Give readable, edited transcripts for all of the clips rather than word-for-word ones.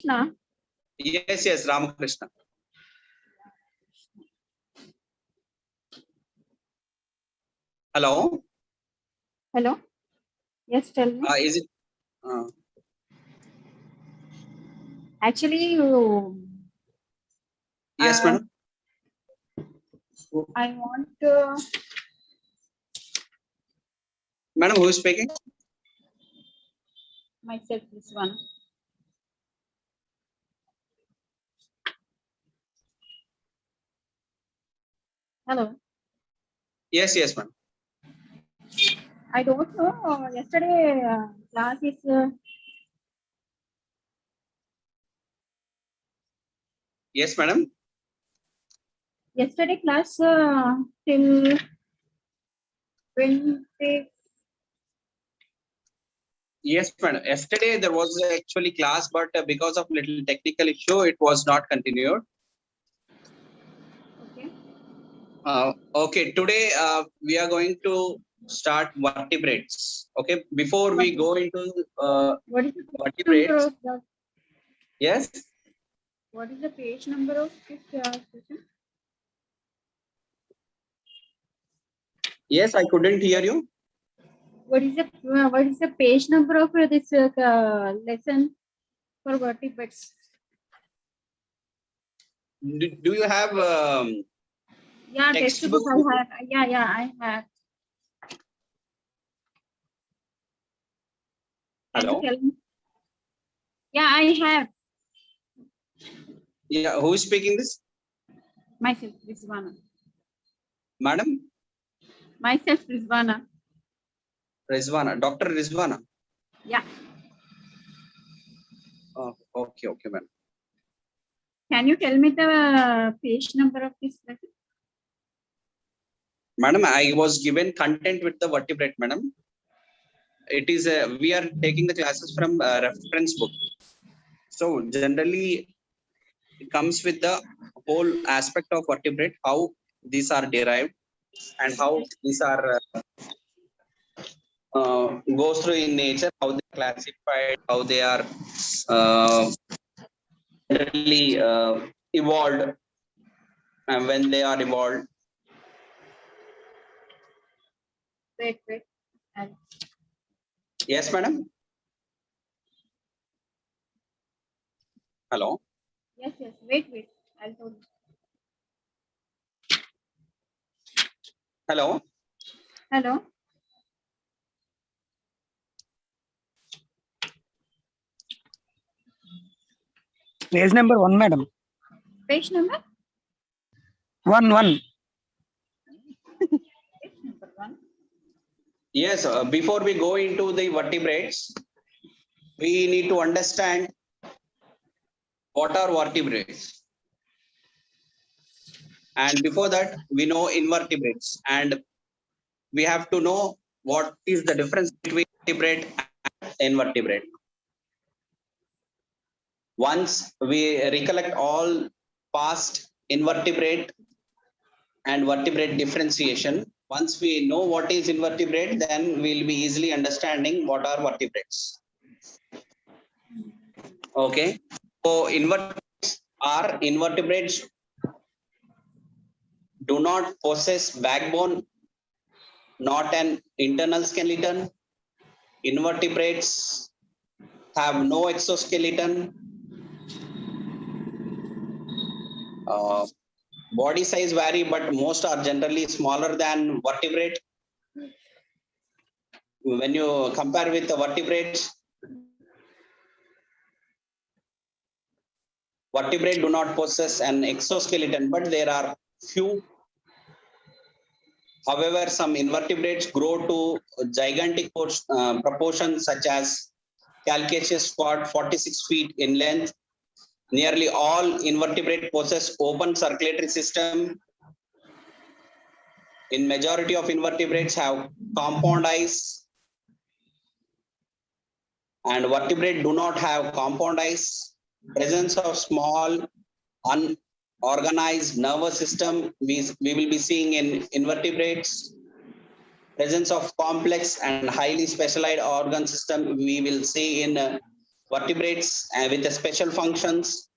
Ramakrishna. Yes, Ramakrishna. Hello. Hello. Yes, tell me. Is it? Actually, Yes, madam. I want Madam, who is speaking? myself this one. Hello. Yes, madam. I don't know. Yesterday class is Yes, madam. yesterday class till 20. Yes, madam. Yesterday there was actually class, but because of little technical issue, it was not continued. Okay. Okay. Today we are going to start vertebrates. Okay. Before we go into What is the page number vertebrates. of the? Yes. What is the page number of this session? Yes, I couldn't hear you. What is the page number of this lesson for vertebrates? Do you have Yeah, textbook I have. Yeah, I have. Can Hello. you tell me? Yeah, I have. Yeah, who is speaking this? Myself, Rizwana. Madam? Myself, Rizwana. Rizwana, Dr. Rizwana. Yeah. Oh, okay, madam. Can you tell me the page number of this lesson? Madam, I was given content with the vertebrate, madam. It is we are taking the classes from reference book. So generally, it comes with the whole aspect of vertebrate, how these are derived, and how these are goes through in nature, how they are classified, how they are generally evolved, and when they are evolved. Wait. Yes, madam. Hello. Yes. Wait. I'll tell you. Hello. Hello. Page number 1, madam. Page number? 1. Page number 1. Yes, before we go into the vertebrates, we need to understand what are vertebrates. And before that, we know invertebrates. And we have to know what is the difference between vertebrate and invertebrate. Once we recollect all past invertebrate and vertebrate differentiation, once we know what is invertebrate, then we'll be easily understanding what are vertebrates. Okay, so invertebrates do not possess backbone, not an internal skeleton. Invertebrates have no exoskeleton. Body size vary, but most are generally smaller than vertebrate. When you compare with the vertebrates do not possess an exoskeleton, but there are few. However, some invertebrates grow to gigantic proportions, such as calcareous squid, 46 feet in length. Nearly all invertebrates possess open circulatory system. In majority of invertebrates have compound eyes, and vertebrates do not have compound eyes. Presence of small unorganized nervous system we will be seeing in invertebrates. Presence of complex and highly specialized organ system we will see in vertebrates with special functions.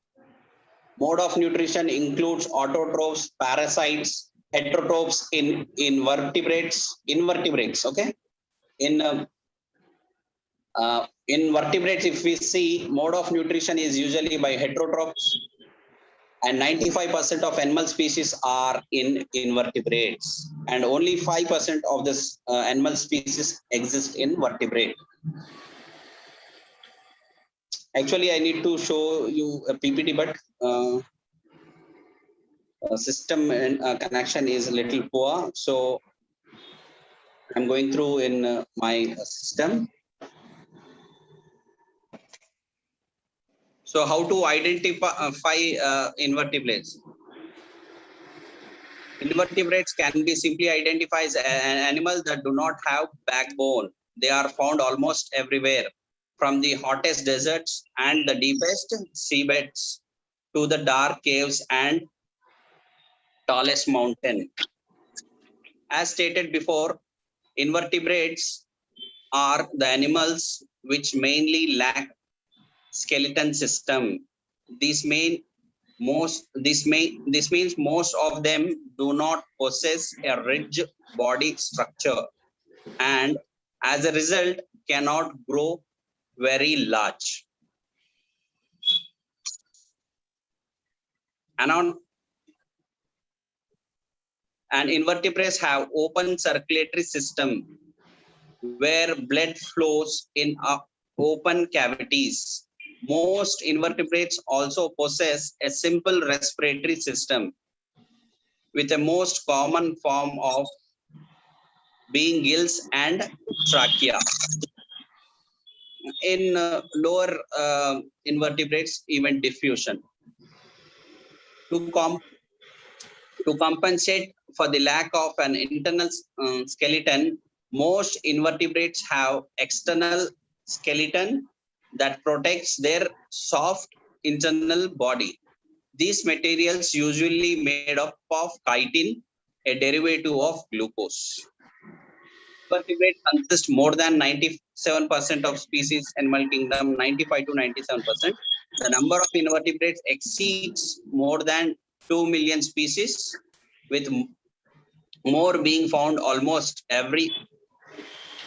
Mode of nutrition includes autotrophs, parasites, heterotrophs in invertebrates. Okay, in vertebrates, if we see, mode of nutrition is usually by heterotrophs, and 95% of animal species are in invertebrates, and only 5% of this animal species exist in vertebrate. Actually, I need to show you a PPT, but system and connection is a little poor, so I'm going through in my system. So how to identify invertebrates? Invertebrates can be simply identified as animals that do not have backbone. They are found almost everywhere, from the hottest deserts and the deepest seabeds to the dark caves and tallest mountain. As stated before, invertebrates are the animals which mainly lack skeleton system. This means most of them do not possess a rigid body structure, and as a result cannot grow very large. And invertebrates have open circulatory system where blood flows in open cavities. Most invertebrates also possess a simple respiratory system, with the most common form of being gills and trachea. In lower invertebrates, even diffusion. To compensate for the lack of an internal skeleton, most invertebrates have external skeleton that protects their soft internal body. These materials usually made up of chitin, a derivative of glucose. Vertebrates consist more than 97% of species animal kingdom, 95 to 97%. The number of invertebrates exceeds more than 2 million species, with more being found almost every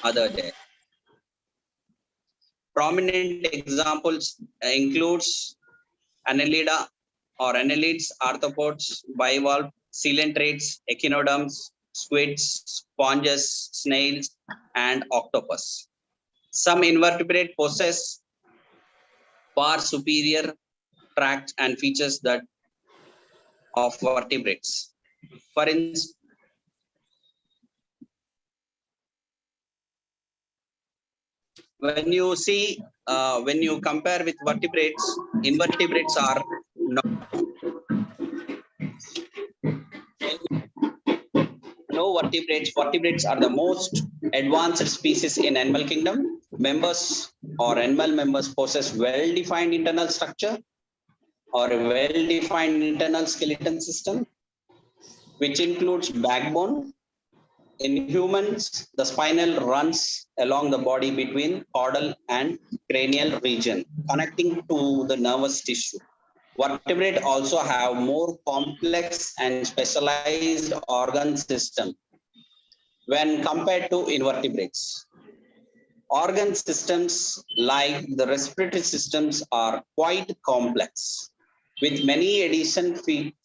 other day. Prominent examples includes annelida or annelids, arthropods, bivalve, coelentrates, echinoderms, squids, sponges, snails, and octopus. Some invertebrates possess far superior traits and features that of vertebrates. For instance, when you compare with vertebrates, invertebrates are vertebrates are the most advanced species in animal kingdom. Members or animal members possess well-defined internal structure or a well-defined internal skeleton system, which includes backbone. In humans, the spinal runs along the body between caudal and cranial region, connecting to the nervous tissue. Vertebrates also have more complex and specialized organ system when compared to invertebrates. Organ systems like the respiratory systems are quite complex, with many additional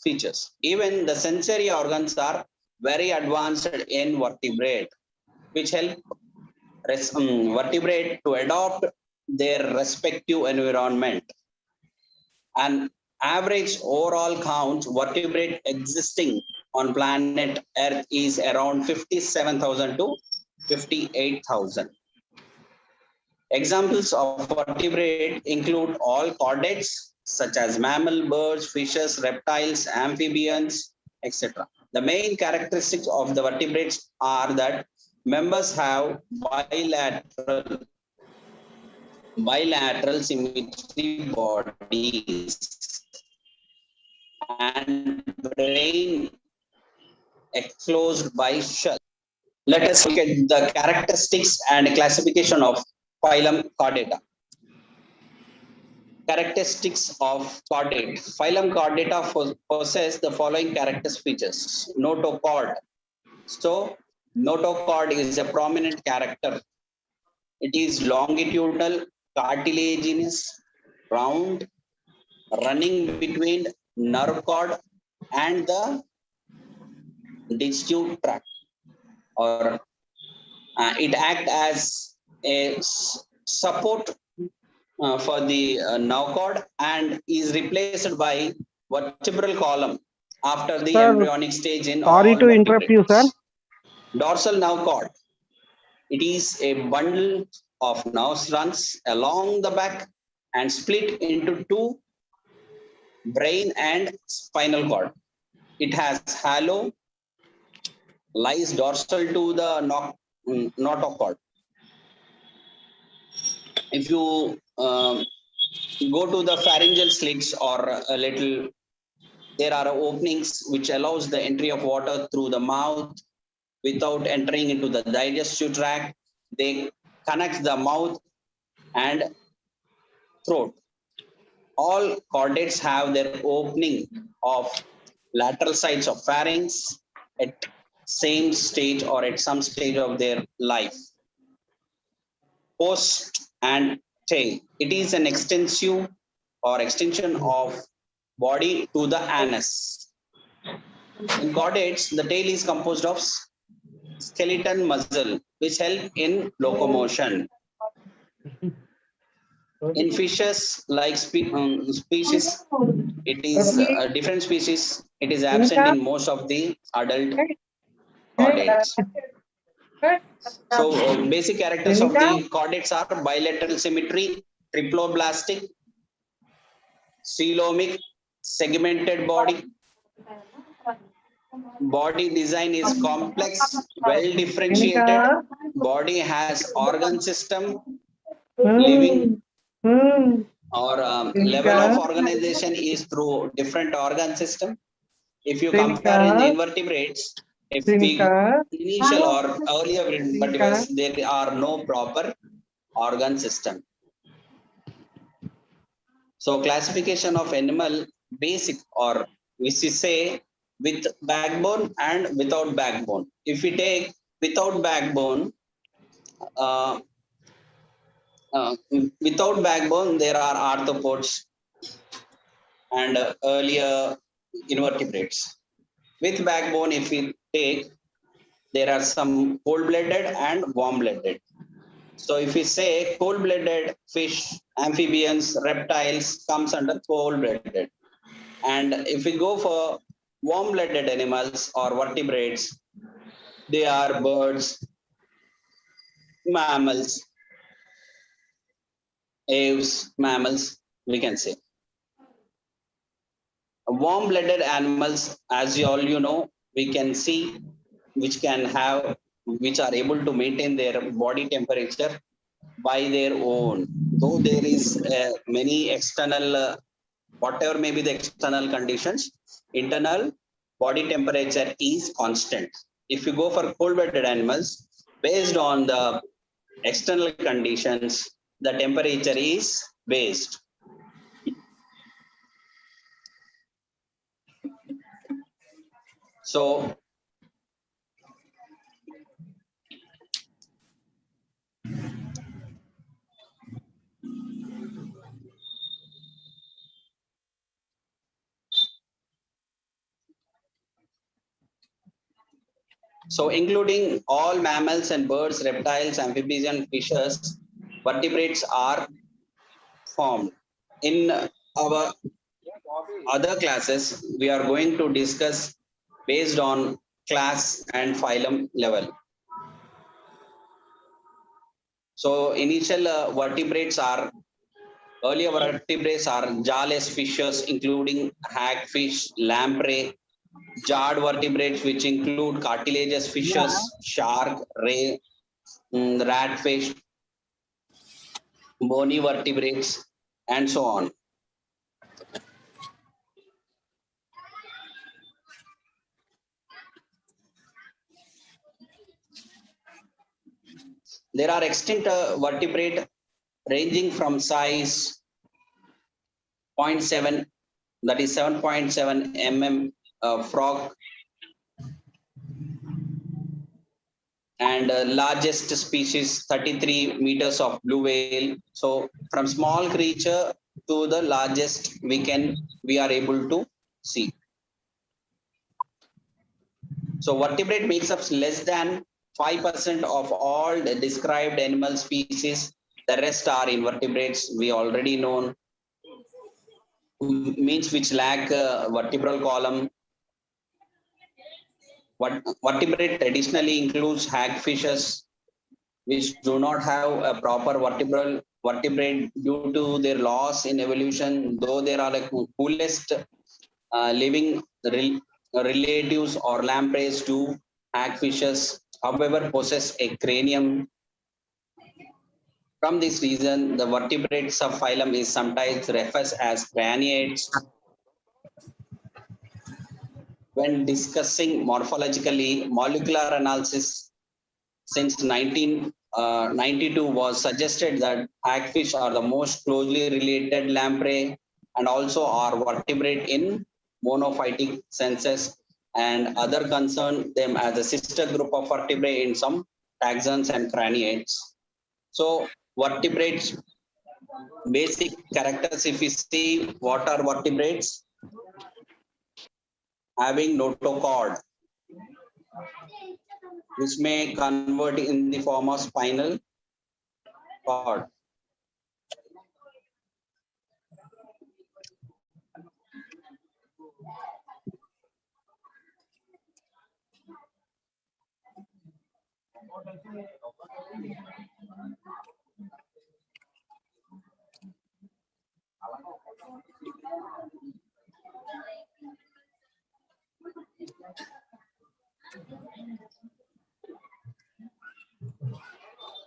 features. Even the sensory organs are very advanced in vertebrate, which help vertebrate to adopt their respective environment. An average overall count vertebrate existing on planet Earth is around 57,000 to 58,000. Examples of vertebrate include all chordates, such as mammal, birds, fishes, reptiles, amphibians, etc. The main characteristics of the vertebrates are that members have bilateral symmetry bodies and brain enclosed by shell. Let us look at the characteristics and classification of phylum Chordata. Characteristics of chordate. Phylum Chordata possess the following characteristic features. Notochord. So, notochord is a prominent character. It is longitudinal, cartilaginous, round, running between nerve cord and the digestive tract, or it acts as a support for the nerve cord and is replaced by vertebral column after the Sir, embryonic stage in sorry all to interrupt you, sir. vertebrates. Dorsal nerve cord. It is a bundle of nerves runs along the back and split into two, brain and spinal cord. It has halo, lies dorsal to the notochord. If you go to the pharyngeal slits or a little, there are openings which allows the entry of water through the mouth without entering into the digestive tract. They connect the mouth and throat. All chordates have their opening of lateral sides of pharynx at same stage or at some stage of their life. Post and tail. It is an extensive or extension of body to the anus. In chordates, the tail is composed of skeleton muscle which help in locomotion. In fishes like species, it is different species. It is absent in most of the adult chordates. So basic characters of the chordates are bilateral symmetry, triploblastic, coelomic, segmented body. Body design is complex, well differentiated. Body has organ system, living or level of organization is through different organ system. If you compare in the invertebrates, if we initial or earlier invertebrates, there are no proper organ system. So classification of animal basic, or we say with backbone and without backbone. If we take without backbone, uh, uh, without backbone, there are arthropods and earlier invertebrates. With backbone, if we take, there are some cold-blooded and warm-blooded. So if we say cold-blooded fish, amphibians, reptiles comes under cold-blooded. And if we go for warm-blooded animals or vertebrates, they are birds, mammals, aves, mammals, we can say. Warm-blooded animals, as you all know, we can see, which can have, which are able to maintain their body temperature by their own. Though there is many external, whatever may be the external conditions, internal body temperature is constant. If you go for cold-blooded animals, based on the external conditions, the temperature is based. So including all mammals and birds, reptiles, amphibians, and fishes, vertebrates are formed. In our other classes, we are going to discuss based on class and phylum level. So initial vertebrates are, earlier vertebrates are jawless fishes, including hagfish, lamprey, jarred vertebrates, which include cartilaginous fishes, shark, ray, ratfish, bony vertebrates, and so on. There are extinct vertebrate ranging from size 0.7, that is 7.7 mm frog, and largest species 33 meters of blue whale. So from small creature to the largest we are able to see. So vertebrate makes up less than 5% of all the described animal species. The rest are invertebrates. We already know, means which lack vertebral column. What vertebrate traditionally includes hagfishes, which do not have a proper vertebrate due to their loss in evolution, though there are the coolest living relatives or lampreys to hagfishes, however, possess a cranium. From this reason, the vertebrate subphylum is sometimes referred as craniates. When discussing morphologically, molecular analysis since 1992 was suggested that hagfish are the most closely related lamprey and also are vertebrate in monophyletic senses, and other concern them as a sister group of vertebrae in some taxons and craniates. So vertebrates basic characters, if we see what are vertebrates, having notochord, which may convert in the form of spinal cord.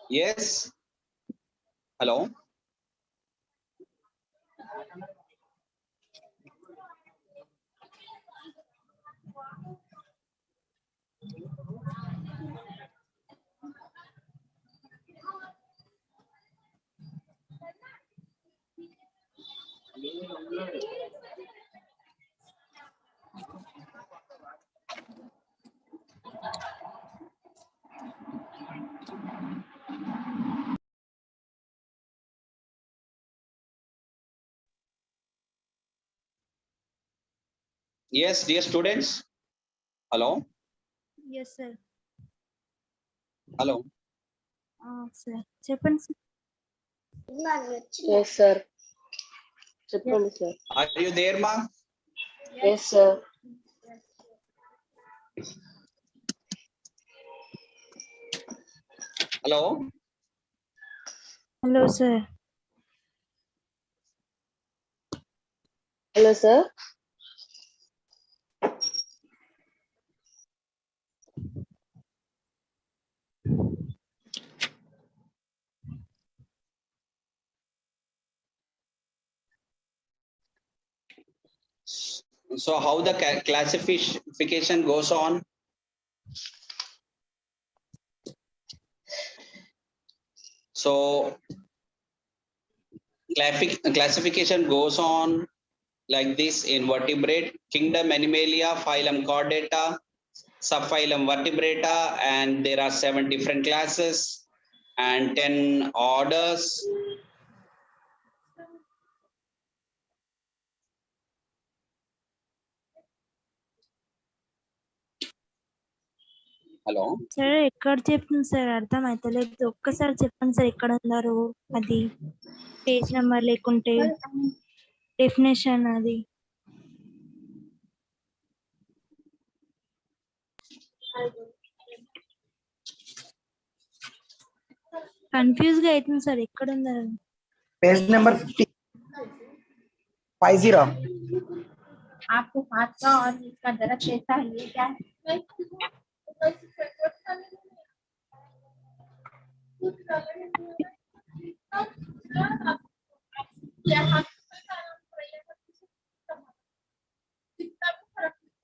Yes. Hello. Yes, dear students. Hello. Yes, sir. Hello. Sir. చెప్పండి sir. Yes, sir. చెప్పండి sir. Are you there, ma? Yes, sir. Hello. Hello, sir. Hello, sir. So how the classification goes on? So classification goes on like this in vertebrate kingdom: Animalia, phylum Chordata, subphylum Vertebrata, and there are 7 different classes and 10 orders. Hello. సరే ఎక్కడ చెప్తుంది sir అర్థం అవుతలేదు ఒక్కసారి చెప్పండి sir ఎక్కడ ఉన్నారు అది పేజ్ నెంబర్ లేకుంటే డెఫినేషన్ అది కన్ఫ్యూజ్ గా అవుతుంది సార్ ఎక్కడ ఉన్నారు पेज नंबर 50 आपको हाथ का और इसका दर्द कैसा है ये क्या है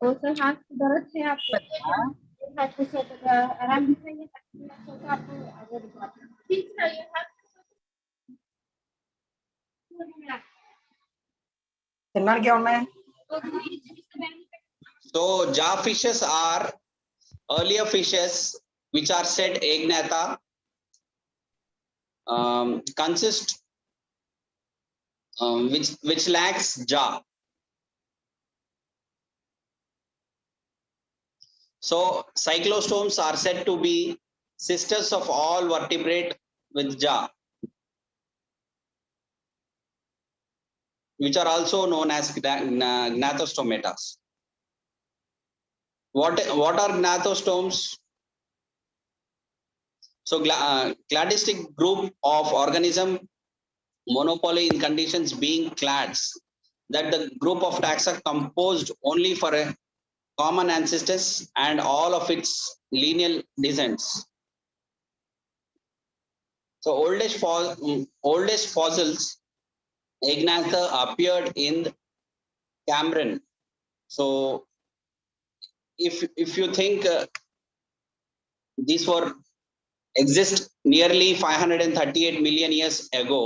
तो सर हाथ दर्द है आपको हाथ से आराम दिखाइए आपको आगे ठीक है ये हाथ తినడానికి ఏమున్నాయి? So jaw fishes are earlier fishes which are said agnatha, consist which lacks jaw. So cyclostomes are said to be sisters of all vertebrate with jaw, which are also known as gnathostomatas. What are gnathostomes? So cladistic group of organism monopoly in conditions being clades, that the group of taxa composed only for a common ancestors and all of its lineal descents. So oldest fossils Agnatha appeared in Cameroon. So if you think these were exist nearly 538 million years ago,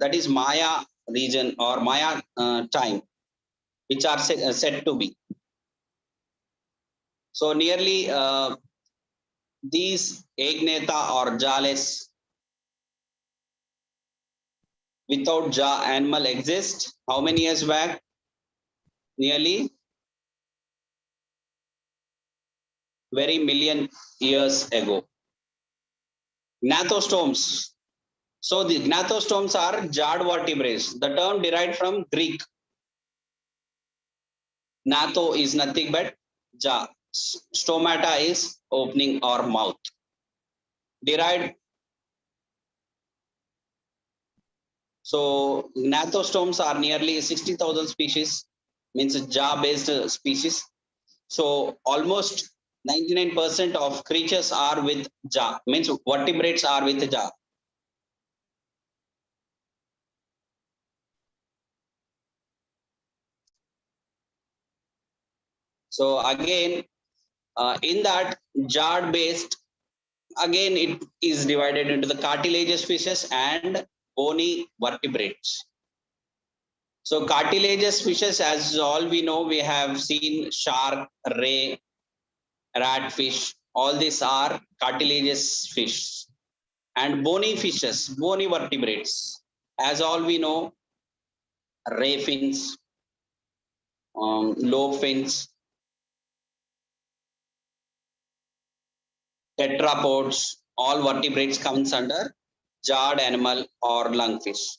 that is Maya region or Maya time, which are said to be. So nearly these Agnatha or jawless without jaw animal exist how many years back? Nearly very million years ago. Gnathostomes. So the gnathostomes are jawed vertebrates. The term derived from Greek. Gnatho is nothing but jaw. Stomata is opening or mouth. Derived. So gnathostomes are nearly 60,000 species, means jaw-based species. So almost 99% of creatures are with jaw, means vertebrates are with jaw. So again, in that jaw based, again it is divided into the cartilaginous fishes and bony vertebrates. So cartilaginous fishes, as all we know, we have seen shark, ray, ratfish, all these are cartilaginous fish. And bony fishes, bony vertebrates, as all we know, ray fins, lobe fins, tetrapods, all vertebrates comes under jawed animal or lungfish.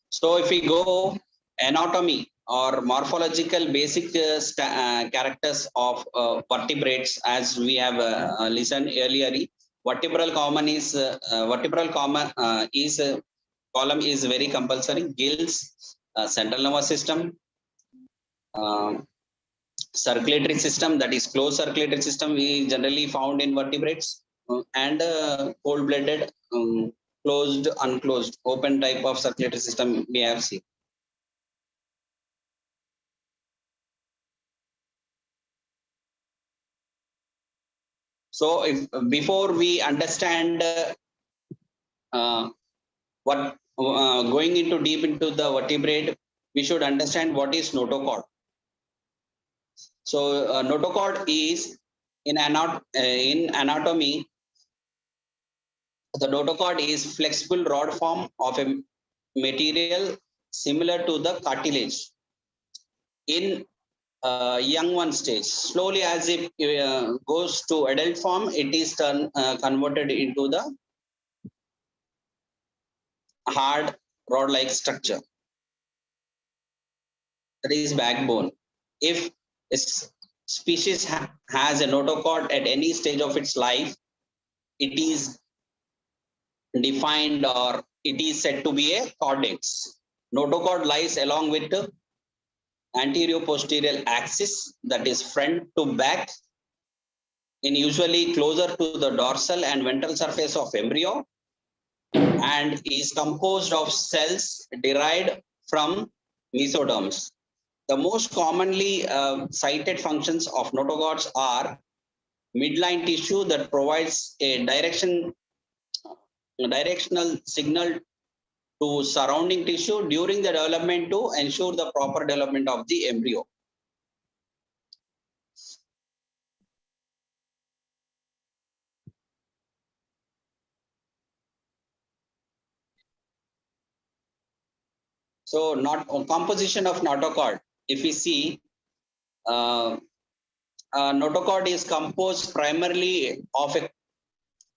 So if we go anatomy or morphological basic characters of vertebrates, as we have listened earlier, vertebral column is very compulsory. Gills, central nervous system, circulatory system, that is closed circulatory system we generally found in vertebrates, and cold-blooded, closed, unclosed, open type of circulatory system we have seen. So if before we understand what going into deep into the vertebrate, we should understand what is notochord. So notochord is in anatomy, the notochord is flexible rod form of a material similar to the cartilage in young one stage. Slowly as it goes to adult form, it is converted into the hard rod-like structure. That is backbone. If a species has a notochord at any stage of its life, it is defined or it is said to be a chordates. Notochord lies along with the anterior posterior axis, that is front to back, in usually closer to the dorsal and ventral surface of embryo, and is composed of cells derived from mesoderms. The most commonly cited functions of notochords are midline tissue that provides a directional signal to surrounding tissue during the development to ensure the proper development of the embryo. So not composition of notochord. If we see, notochord is composed primarily of a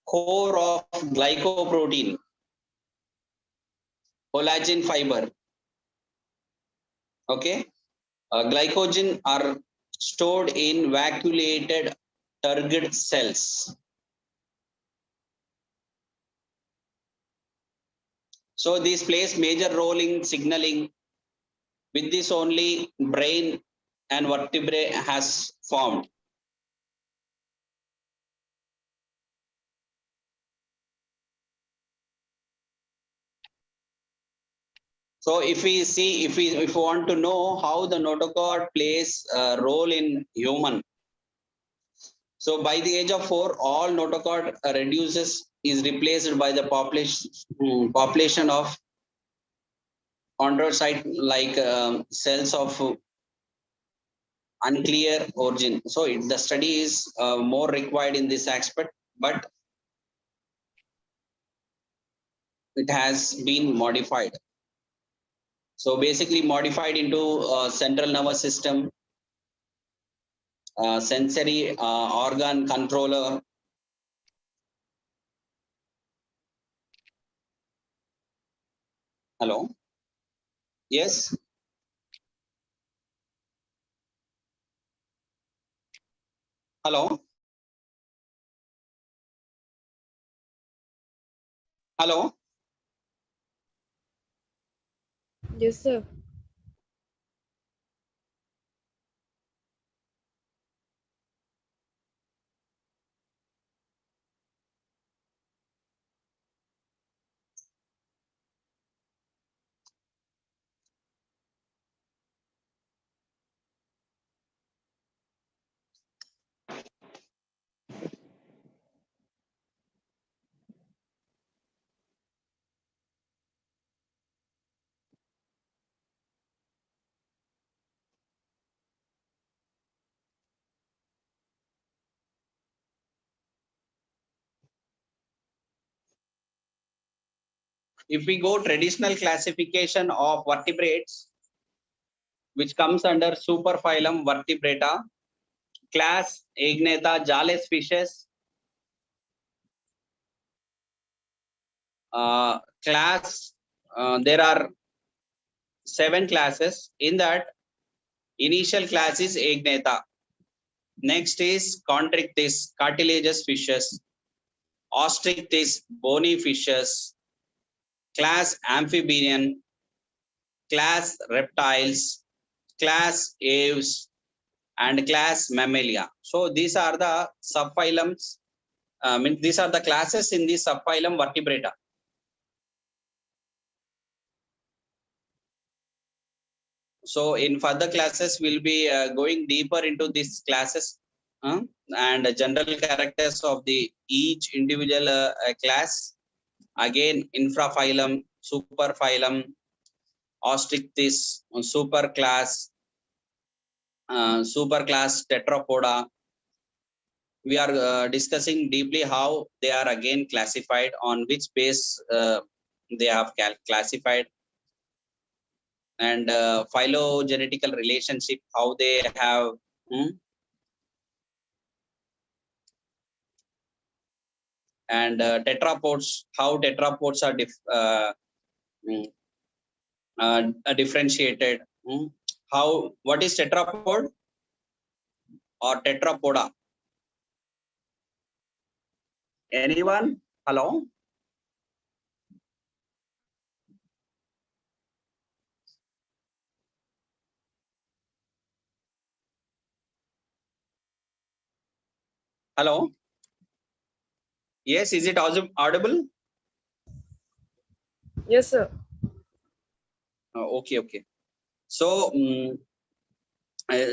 core of glycoprotein, collagen fiber. Okay, glycogen are stored in vacuolated turgid cells. So this plays major role in signaling. With this only brain and vertebrae has formed. So if we see, if we want to know how the notochord plays a role in human, so by the age of 4, all notochord reduces is replaced by the population of chondrocyte like cells of unclear origin. So the study is more required in this aspect, but it has been modified. So basically modified into central nervous system, sensory organ controller. Hello. Yes. Hello. Hello. Yes, sir. If we go traditional classification of vertebrates, which comes under superphylum Vertebrata, class Agnatha jales fishes, class there are 7 classes. In that, initial class is Agnatha. Next is Chondrichthyes, cartilaginous fishes. Ostrichthyes, bony fishes. Class Amphibian. Class Reptiles. Class Aves. And class Mammalia. So these are the subphylums. These are the classes in the subphylum Vertebrata. So in further classes, we'll be going deeper into these classes and general characters of the each individual class. Again, infraphylum, superphylum, Ostrichthyes, superclass, superclass Tetrapoda. We are discussing deeply how they are again classified, on which base they have classified, and phylogenetical relationship, how they have and tetrapods, how tetrapods are differentiated. How, what is tetrapod or tetrapoda? Anyone? Hello. Hello. Yes, is it audible? Yes, sir. Okay. So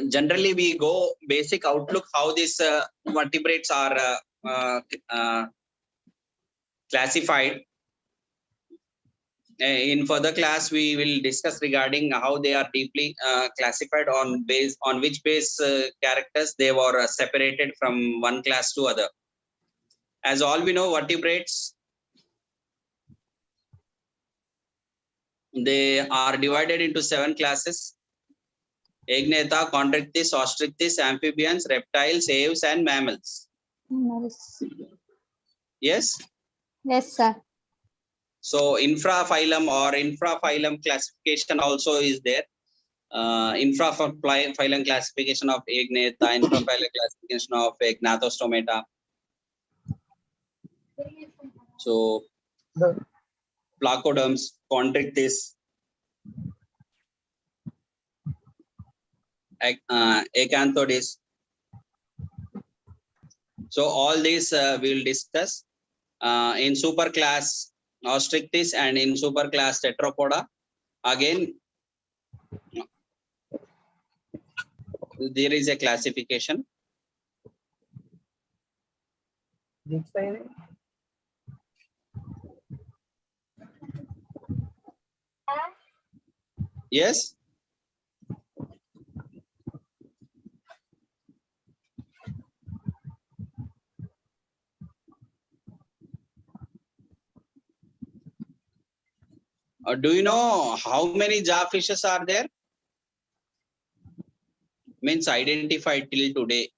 generally we go basic outlook how these vertebrates are classified. In further class, we will discuss regarding how they are deeply classified on which base characters they were separated from one class to other. As all we know, vertebrates, they are divided into 7 classes: Agnatha, Chondrichthyes, Ostrichthyes, Amphibians, Reptiles, Aves, and Mammals. Yes. Yes, sir. So infraphylum classification also is there. Infraphylum classification of Agnatha, infraphylum classification of Gnathostomata. So Placoderms, Chondrichthyes, Acanthodes. So all these we will discuss in superclass Ostrichthyes and in superclass Tetrapoda. Again, there is a classification. Yes. Do you know how many jar fishes are there? Means identified till today.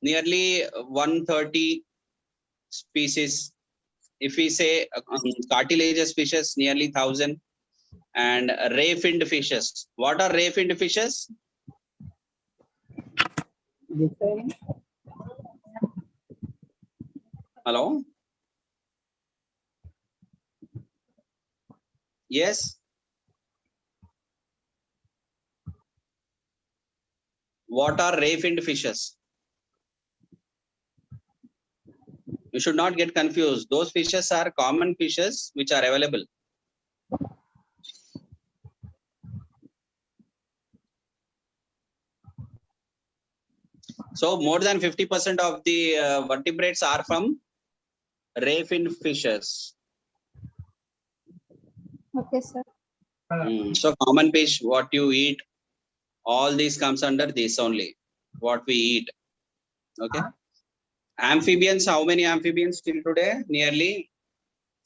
Nearly 130 species. If we say cartilaginous fishes, nearly 1,000, and ray-finned fishes. What are ray-finned fishes? Hello? Yes. What are ray-finned fishes? You should not get confused. Those fishes are common fishes which are available. So more than 50% of the vertebrates are from ray-finned fishes. Okay, sir. So common fish, what you eat, all these comes under this only, what we eat. Okay. Amphibians, how many amphibians till today? Nearly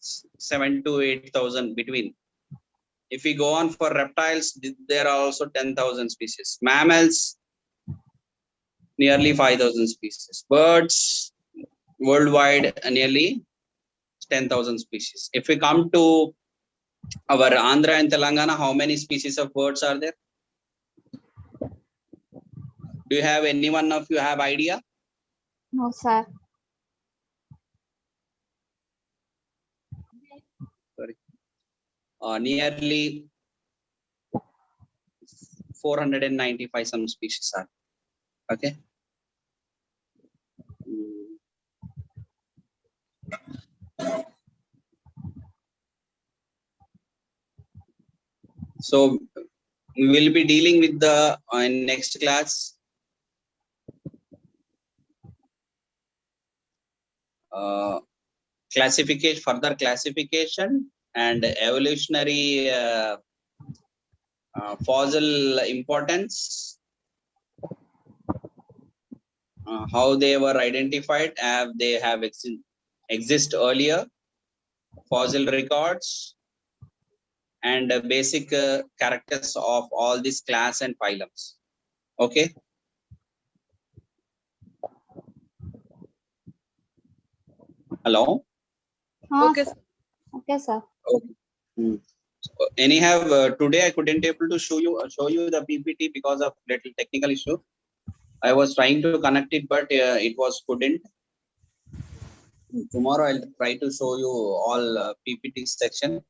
7,000 to 8,000 between. If we go on for reptiles, there are also 10,000 species. Mammals, nearly 5,000 species. Birds, worldwide, nearly 10,000 species. If we come to our Andhra and Telangana, how many species of birds are there? Do you have any one of you have idea? No, sir. Sorry. Nearly 495 some species are. Okay. So we will be dealing with the in next class classification, further classification and evolutionary fossil importance, how they were identified, they have exist earlier, fossil records, and basic characters of all these class and phylums. Okay. Hello. Okay, Sir. Okay, sir. Okay. So, anyhow, today I couldn't able to show you the PPT because of little technical issue. I was trying to connect it, but it was couldn't. Tomorrow I'll try to show you all PPT section,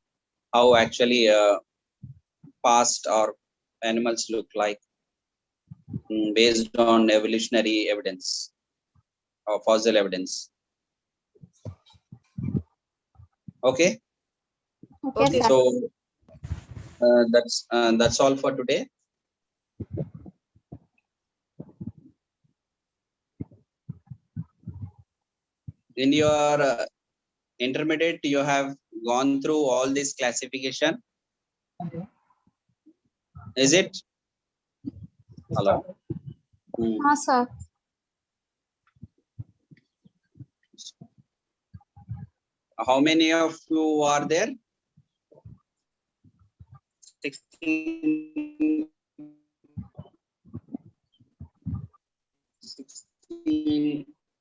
how actually past or animals look like based on evolutionary evidence or fossil evidence. Okay. Okay, Okay. sir. So That's all for today. In your intermediate, you have gone through all this classification. Is it? Hello. sir. How many of you are there? 16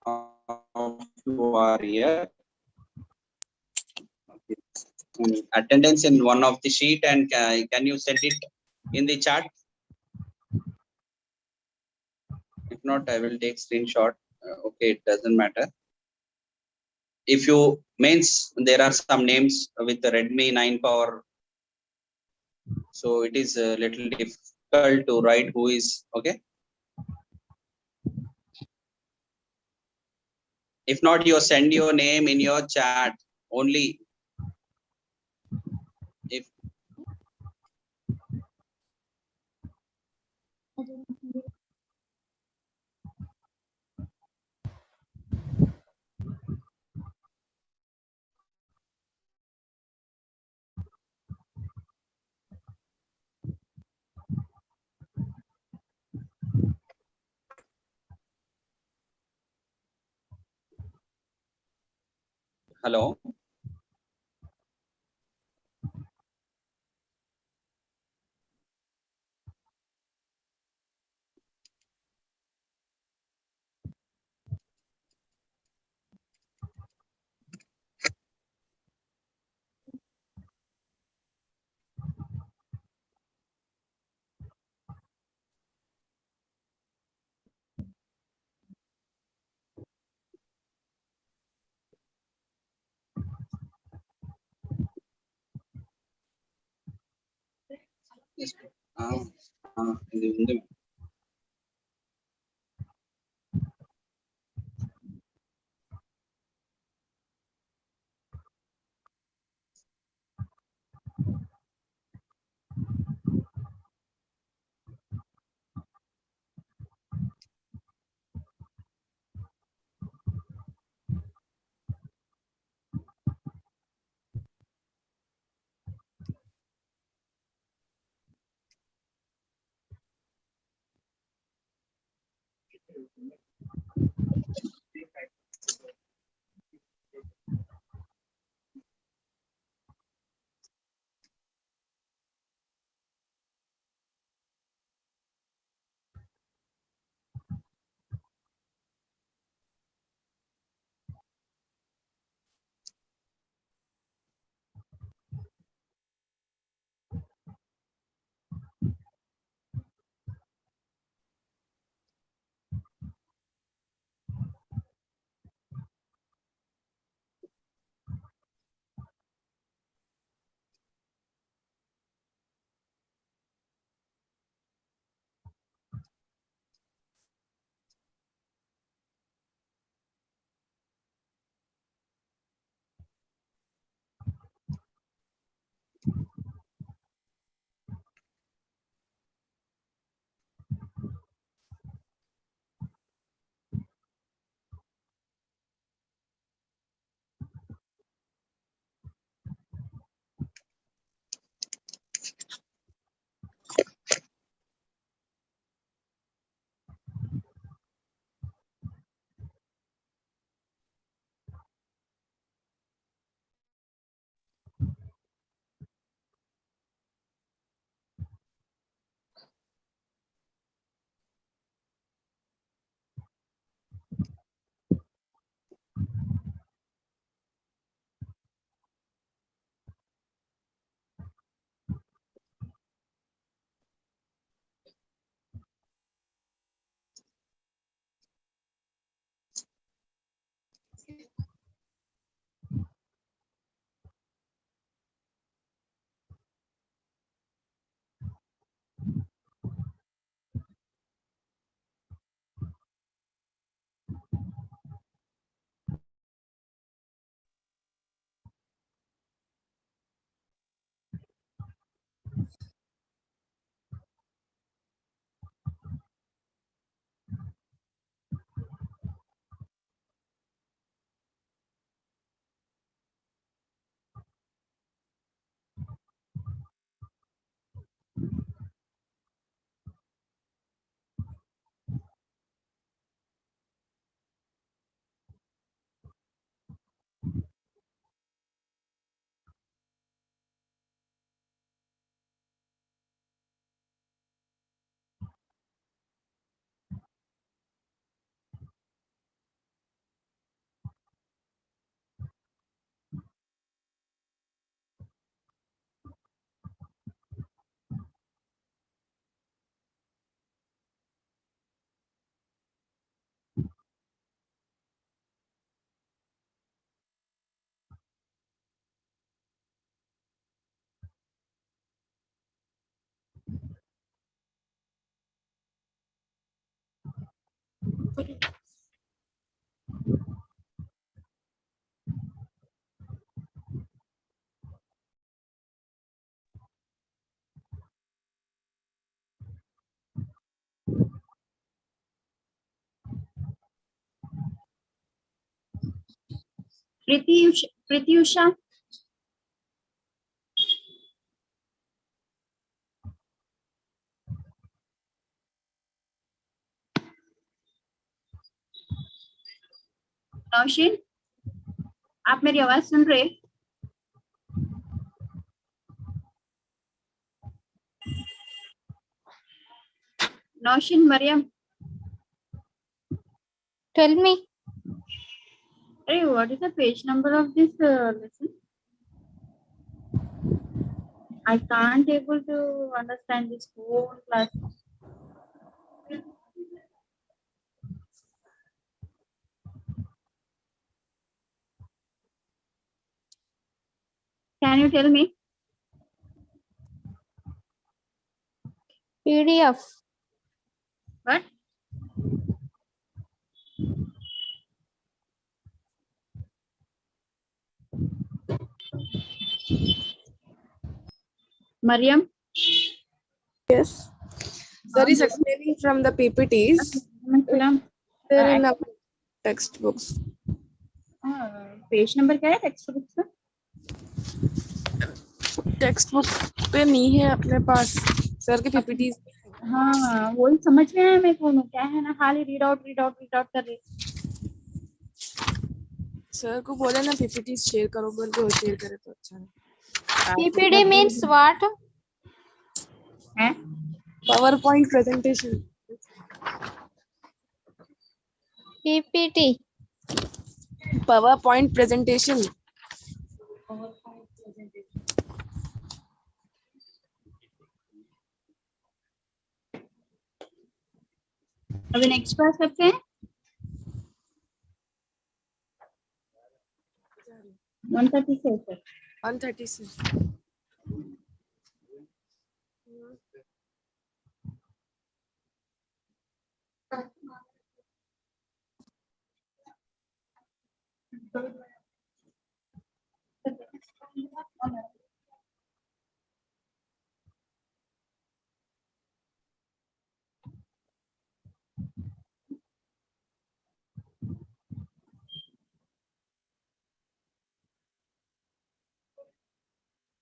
of you are here. Okay. Attendance in one of the sheet, and can you send it in the chat? If not, I will take screenshot. Okay, it doesn't matter. If you means there are some names with the Redmi 9 power, so it is a little difficult to write who is okay. If not, you send your name in your chat only. If hello. Yes. ఇది ఉంది. Prityusha. Nausheen, आप मेरी आवाज सुन रहे? Naushin, Maryam. Tell me. Hey, what is the page number of this lesson? I can't able to understand this whole class. Can you tell me? PDF. What? Mariam? Yes. Sir is explaining from the PPTs. They're in our textbooks. Page number क्या है text book का? Text book पे नहीं है अपने पास sir के PPTs. हाँ वही समझ में आया मेरे को. क्या है ना, खाली रीड आउट कर रही. सर को बोले ना PPTs शेयर करो, बोल के शेयर करे तो अच्छा है. PPT means what? है PowerPoint presentation. PPT. PowerPoint presentation. अभी नेक्स्ट क्लास करते हैं. 130 से ऊपर. 130 से.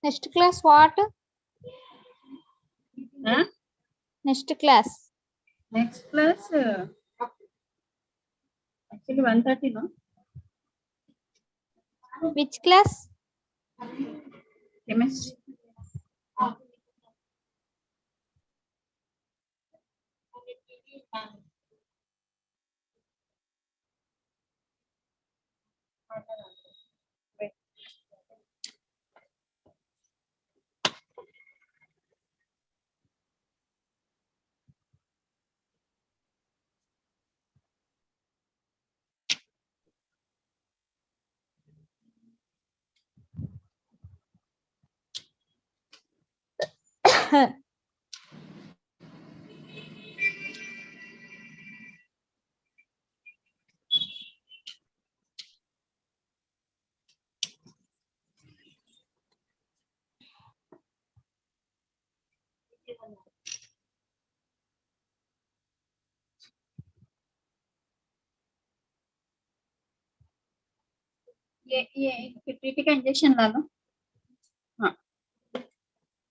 Next class what? हाँ? Next class. Next class actually 130 no. Which class? Chemistry. ये टीटी का इंजेक्शन ला लो. हाँ.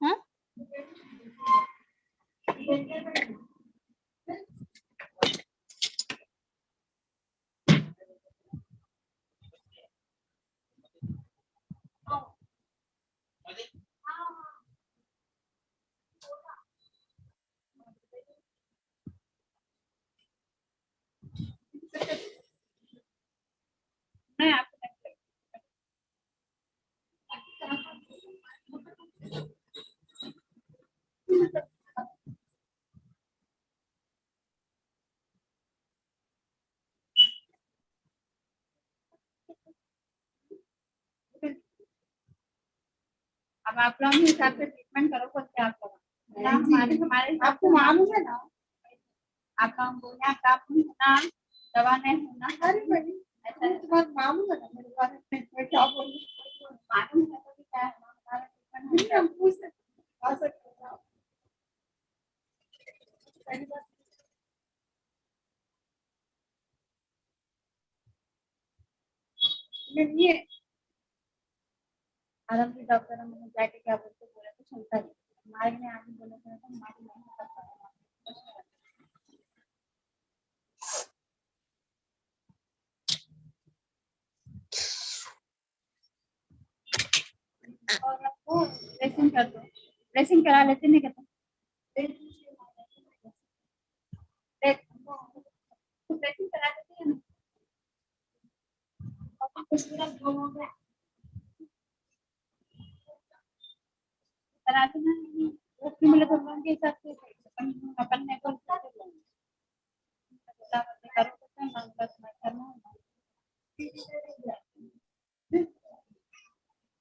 हाँ? नहीं आप अब आप लोग हिसाब से ट्रीटमेंट करो. खुद से आप लोग हमारे आपको मालूम है ना. आप लोग बोले आप नाम दवा नहीं होना अरे बड़ी ऐसा तो बात मालूम है ना मेरे बारे में मैं क्या बोलूं मालूम है तो क्या है हमारा नहीं हम पूछ सकते आ सकते हैं पहली बात नहीं है आराम से डॉक्टर ने मुझे जाके क्या बोलते बोला तो सुनता नहीं हमारे ने आगे बोला था तो हमारी नहीं कर पाया और आपको ड्रेसिंग कर दो ड्रेसिंग करा लेते नहीं करते ड्रेसिंग करा देते हैं ना और कुछ पूरा दोनों में करा देना नहीं वो भी मिले तो लोगों के हिसाब से अपन ने को करो तो हम बस मैं करना है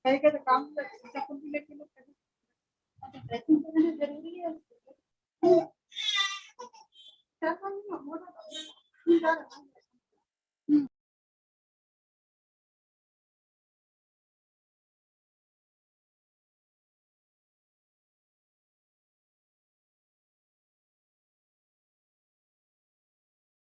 के तो काम सब कुछ लेके लोग ड्रेसिंग करना जरूरी है क्या काम है मोटा